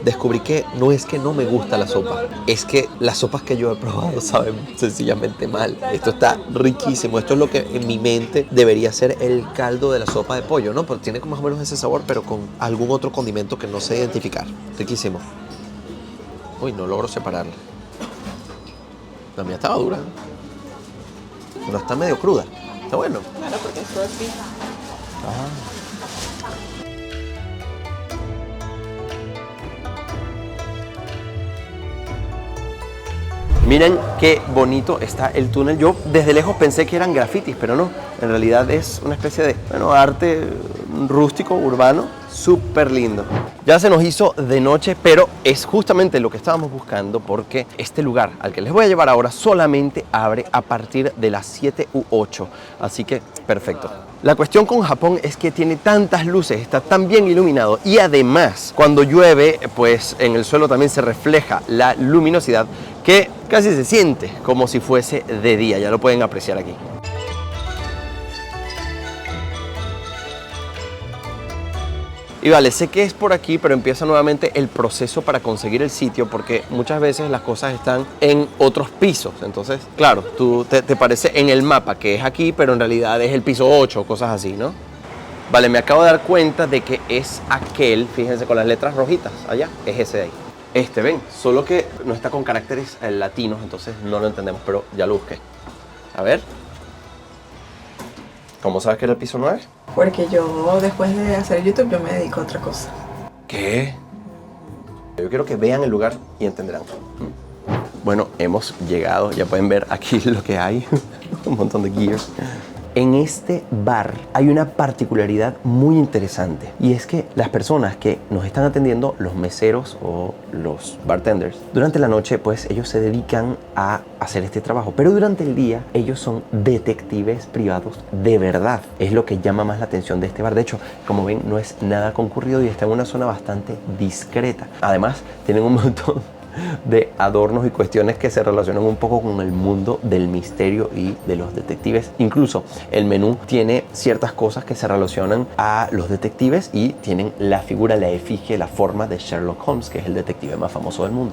Descubrí que no es que no me gusta la sopa, es que las sopas que yo he probado saben sencillamente mal. Esto está riquísimo, esto es lo que en mi mente debería ser el caldo de la sopa de pollo, ¿no? Porque tiene más o menos ese sabor, pero con algún otro condimento que no sé identificar. Riquísimo. Uy, no logro separarla. La mía estaba dura. Pero está medio cruda. Está bueno. Claro, porque es roast beef. Miren qué bonito está el túnel. Yo desde lejos pensé que eran grafitis, pero no. En realidad es una especie de, arte rústico, urbano, súper lindo. Ya se nos hizo de noche, pero es justamente lo que estábamos buscando porque este lugar al que les voy a llevar ahora solamente abre a partir de las 7 u 8. Así que, perfecto. La cuestión con Japón es que tiene tantas luces, está tan bien iluminado y además cuando llueve, pues en el suelo también se refleja la luminosidad que casi se siente como si fuese de día, ya lo pueden apreciar aquí. Y vale, sé que es por aquí, pero empieza nuevamente el proceso para conseguir el sitio porque muchas veces las cosas están en otros pisos. Entonces, claro, te parece en el mapa que es aquí, pero en realidad es el piso 8, cosas así, ¿no? Vale, me acabo de dar cuenta de que es aquel, fíjense con las letras rojitas allá, es ese de ahí. Ven, solo que no está con caracteres latinos, entonces no lo entendemos, pero ya lo busqué. A ver. ¿Cómo sabes que era el piso 9? Porque yo, después de hacer YouTube, yo me dedico a otra cosa. ¿Qué? Yo quiero que vean el lugar y entenderán. Bueno, hemos llegado, ya pueden ver aquí lo que hay. Un montón de gears. En este bar hay una particularidad muy interesante y es que las personas que nos están atendiendo, los meseros o los bartenders, durante la noche pues ellos se dedican a hacer este trabajo, pero durante el día ellos son detectives privados de verdad. Es lo que llama más la atención de este bar. De hecho, como ven, no es nada concurrido y está en una zona bastante discreta. Además, tienen un montón de adornos y cuestiones que se relacionan un poco con el mundo del misterio y de los detectives. Incluso el menú tiene ciertas cosas que se relacionan a los detectives y tienen la figura, la efigie, la forma de Sherlock Holmes, que es el detective más famoso del mundo.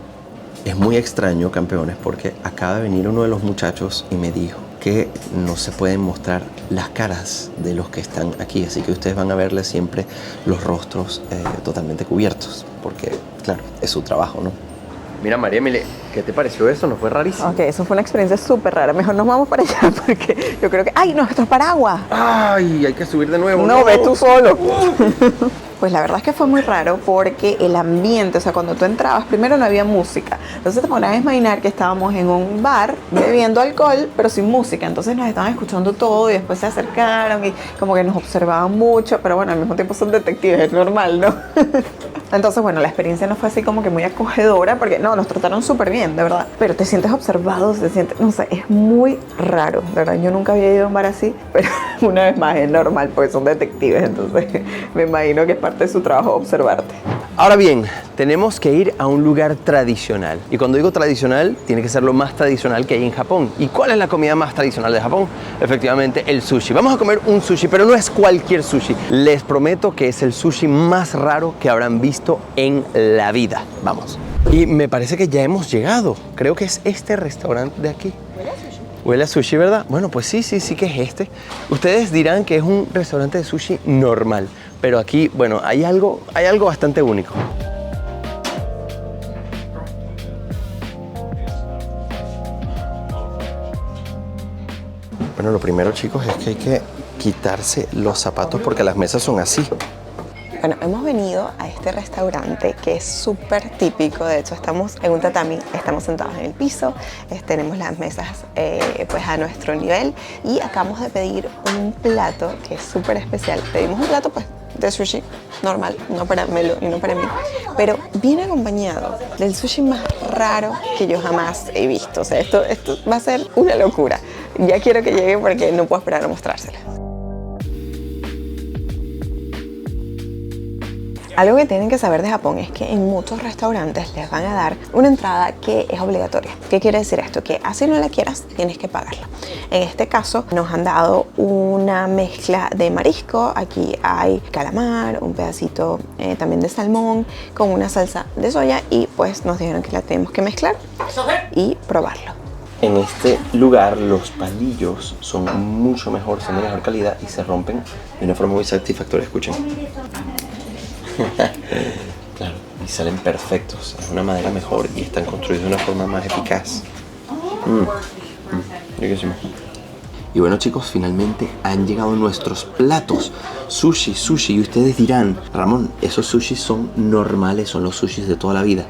Es muy extraño, campeones, porque acaba de venir uno de los muchachos y me dijo que no se pueden mostrar las caras de los que están aquí, así que ustedes van a verles siempre los rostros totalmente cubiertos, porque claro, es su trabajo, ¿no? Mira, María Emilia, ¿qué te pareció eso? ¿No fue rarísimo? Ok, eso fue una experiencia súper rara. Mejor nos vamos para allá porque yo creo que... ¡Ay, no, esto es paraguas! ¡Ay, hay que subir de nuevo! No, ve tú solo. Pues la verdad es que fue muy raro porque el ambiente, o sea, cuando tú entrabas, primero no había música. Entonces te podrás imaginar que estábamos en un bar bebiendo alcohol, pero sin música. Entonces nos estaban escuchando todo y después se acercaron y como que nos observaban mucho, pero bueno, al mismo tiempo son detectives, es normal, ¿no? Entonces, bueno, la experiencia no fue así como que muy acogedora porque no, nos trataron súper bien, de verdad. Pero te sientes observado, te sientes, no sé, es muy raro, de verdad. Yo nunca había ido a un bar así, pero una vez más es normal porque son detectives, entonces me imagino que es parte de su trabajo observarte. Ahora bien, tenemos que ir a un lugar tradicional. Y cuando digo tradicional, tiene que ser lo más tradicional que hay en Japón. ¿Y cuál es la comida más tradicional de Japón? Efectivamente, el sushi. Vamos a comer un sushi, pero no es cualquier sushi. Les prometo que es el sushi más raro que habrán visto en la vida. Vamos. Y me parece que ya hemos llegado. Creo que es este restaurante de aquí. Huele a sushi, ¿verdad? Bueno, pues sí que es este. Ustedes dirán que es un restaurante de sushi normal, pero aquí, bueno, hay algo bastante único. Bueno, lo primero, chicos, es que hay que quitarse los zapatos porque las mesas son así. Bueno, hemos venido a este restaurante que es súper típico. De hecho, estamos en un tatami, estamos sentados en el piso, tenemos las mesas pues a nuestro nivel y acabamos de pedir un plato que es súper especial. Pedimos un plato pues de sushi normal, no para Melo y no para mí, pero viene acompañado del sushi más raro que yo jamás he visto. O sea, esto va a ser una locura. Ya quiero que llegue porque no puedo esperar a mostrársela. Algo que tienen que saber de Japón es que en muchos restaurantes les van a dar una entrada que es obligatoria. ¿Qué quiere decir esto? Que así no la quieras, tienes que pagarla. En este caso nos han dado una mezcla de marisco. Aquí hay calamar, un pedacito también de salmón con una salsa de soya y pues nos dijeron que la tenemos que mezclar y probarlo. En este lugar los palillos son mucho mejor, son de mejor calidad y se rompen de una forma muy satisfactoria. Escuchen. Claro, y salen perfectos. Es una madera mejor y están construidos de una forma más eficaz. Riquísimo. Y bueno, chicos, finalmente han llegado nuestros platos. Sushi. Y ustedes dirán, Ramón, esos sushis son normales, son los sushis de toda la vida.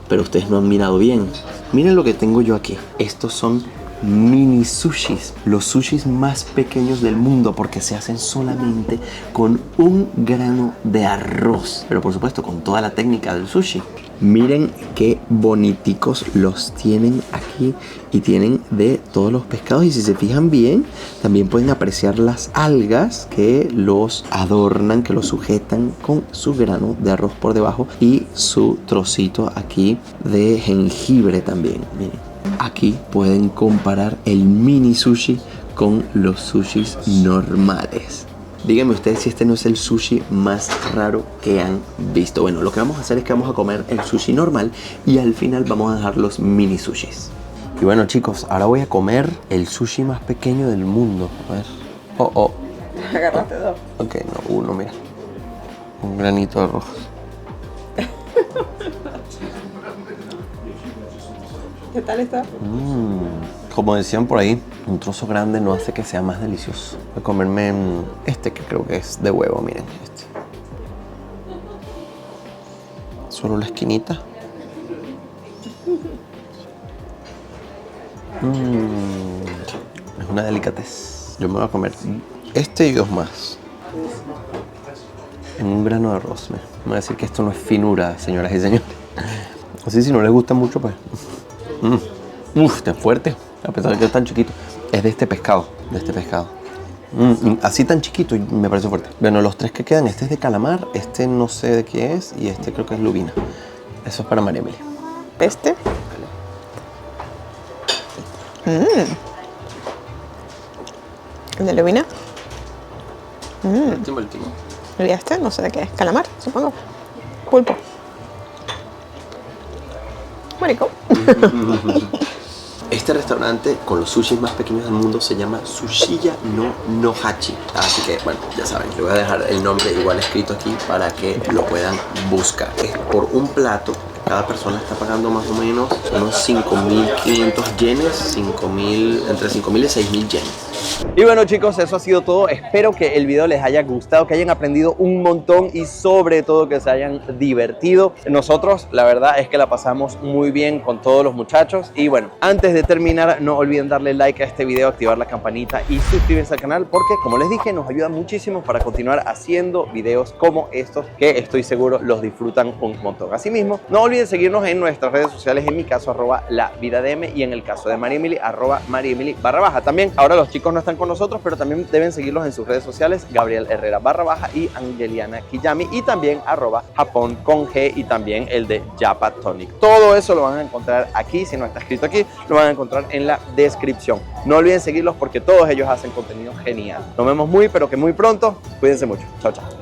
Pero ustedes no han mirado bien. Miren lo que tengo yo aquí. Estos son mini sushis, los sushis más pequeños del mundo porque se hacen solamente con un grano de arroz, pero por supuesto con toda la técnica del sushi. Miren qué boniticos los tienen aquí y tienen de todos los pescados y si se fijan bien también pueden apreciar las algas que los adornan, que los sujetan con su grano de arroz por debajo y su trocito aquí de jengibre también. Miren. Aquí pueden comparar el mini sushi con los sushis normales. Díganme ustedes si este no es el sushi más raro que han visto. Bueno, lo que vamos a hacer es que vamos a comer el sushi normal y al final vamos a dejar los mini sushis. Y bueno, chicos, ahora voy a comer el sushi más pequeño del mundo. A ver. Oh. Agarraste dos. Ok, no, uno, mira. Un granito de arroz. ¿Qué tal está? Como decían por ahí, un trozo grande no hace que sea más delicioso. Voy a comerme este que creo que es de huevo, miren. Este. Solo la esquinita. Es una delicatez. Yo me voy a comer este y dos más. En un grano de arroz. Me voy a decir que esto no es finura, señoras y señores. Así si no les gusta mucho, pues... está fuerte, a pesar de que es tan chiquito. Es de este pescado, así tan chiquito y me parece fuerte. Bueno, los tres que quedan, este es de calamar, este no sé de qué es y este creo que es lubina. Eso es para María Emilia. ¿Este? ¿El de lubina? Último. Y este, no sé de qué es, calamar, supongo. Pulpo. Marico. Este restaurante con los sushis más pequeños del mundo se llama Sushiya no Nohachi. Así que, bueno, ya saben, le voy a dejar el nombre igual escrito aquí para que lo puedan buscar. Es por un plato. Cada persona está pagando más o menos unos 5.500 yenes, entre 5.000 y 6.000 yenes. Y bueno, chicos, eso ha sido todo. Espero que el video les haya gustado, que hayan aprendido un montón y sobre todo que se hayan divertido. Nosotros, la verdad es que la pasamos muy bien con todos los muchachos. Y bueno, antes de terminar, no olviden darle like a este video, activar la campanita y suscribirse al canal porque, como les dije, nos ayuda muchísimo para continuar haciendo videos como estos que estoy seguro los disfrutan un montón. Asimismo, no olviden seguirnos en nuestras redes sociales, en mi caso @lavidadm y en el caso de María Emily @mariemily_. También ahora los chicos no están con nosotros, pero también deben seguirlos en sus redes sociales, Gabriel Herrera _ y Angeliana Kiyami, y también @Japón con G y también el de Japatonic. Todo eso lo van a encontrar aquí, si no está escrito aquí, lo van a encontrar en la descripción. No olviden seguirlos porque todos ellos hacen contenido genial. Nos vemos muy pero que muy pronto. Cuídense mucho. Chao, chao.